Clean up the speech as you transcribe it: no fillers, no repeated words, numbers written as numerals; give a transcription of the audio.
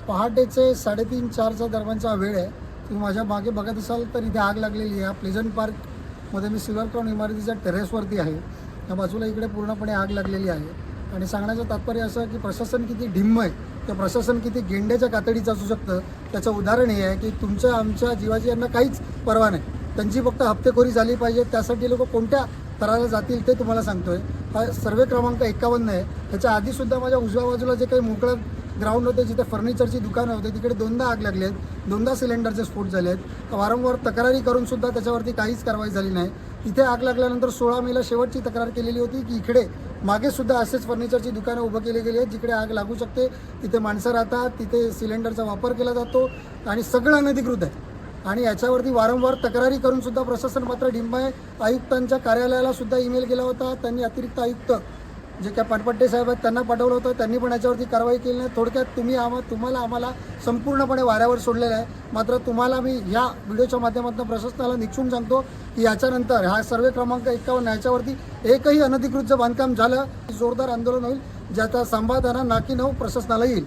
पहाटेचे 3:30-4च्या दरम्यानचा वेळ आहे. तुम्ही माझ्या मागे बघत असाल तर इथे आग लागलेली आहे. प्लेझंट पार्कमध्ये मी सिल्वर क्राउन इमारतीच्या टेरेसवरती आहे. या बाजूला इकडे पूर्णपणे आग लागलेली आहे. आणि सांगण्याचं तात्पर्य असं की प्रशासन किती ढिम्म आहे, ते प्रशासन किती गेंड्याच्या कातडीचं असू शकतं. त्याचं उदाहरण हे आहे की तुमच्या आमच्या जीवाची यांना काहीच पर्वा नाही. त्यांची फक्त हप्तेखोरी झाली पाहिजे. त्यासाठी लोक कोणत्या थराला जातील ते तुम्हाला सांगतोय. हा सर्वे क्रमांक 51 आहे. त्याच्या आधीसुद्धा माझ्या उजव्या बाजूला जे काही मोकळं ग्राउंड होते, जिथे फर्निचरची दुकानं होते, तिकडे 2दा आग लागली आहेत. 2दा सिलेंडरचे स्फोट झाले आहेत. वारंवार तक्रारी करूनसुद्धा त्याच्यावरती काहीच कारवाई झाली नाही. इथे आग लागल्यानंतर 16 मेला शेवटची तक्रार केलेली होती की इकडे मागेसुद्धा असेच फर्निचरची दुकानं उभं केली गेली आहेत, जिकडे आग लागू शकते. तिथे माणसं राहतात, तिथे सिलेंडरचा वापर केला जातो आणि सगळं अनधिकृत आहे. आणि याच्यावरती वारंवार तक्रारी करूनसुद्धा प्रशासन मात्र ढिम्म आहे. आयुक्तांच्या कार्यालयाला सुद्धा ईमेल गेला होता. त्यांनी अतिरिक्त आयुक्त जे काय पाटपट्टे साहेब आहेत त्यांना पाठवलं होतं. त्यांनी पण याच्यावरती कारवाई केली नाही. थोडक्यात तुम्हाला आम्हाला संपूर्णपणे वाऱ्यावर सोडलेलं आहे. मात्र तुम्हाला मी या व्हिडिओच्या माध्यमातून प्रशासनाला निक्षून सांगतो की याच्यानंतर हा सर्वे क्रमांक 51 याच्यावरती एकही अनधिकृत बांधकाम झालं जोरदार आंदोलन होईल, ज्याचा संवाद नाकी नऊ प्रशासनाला येईल.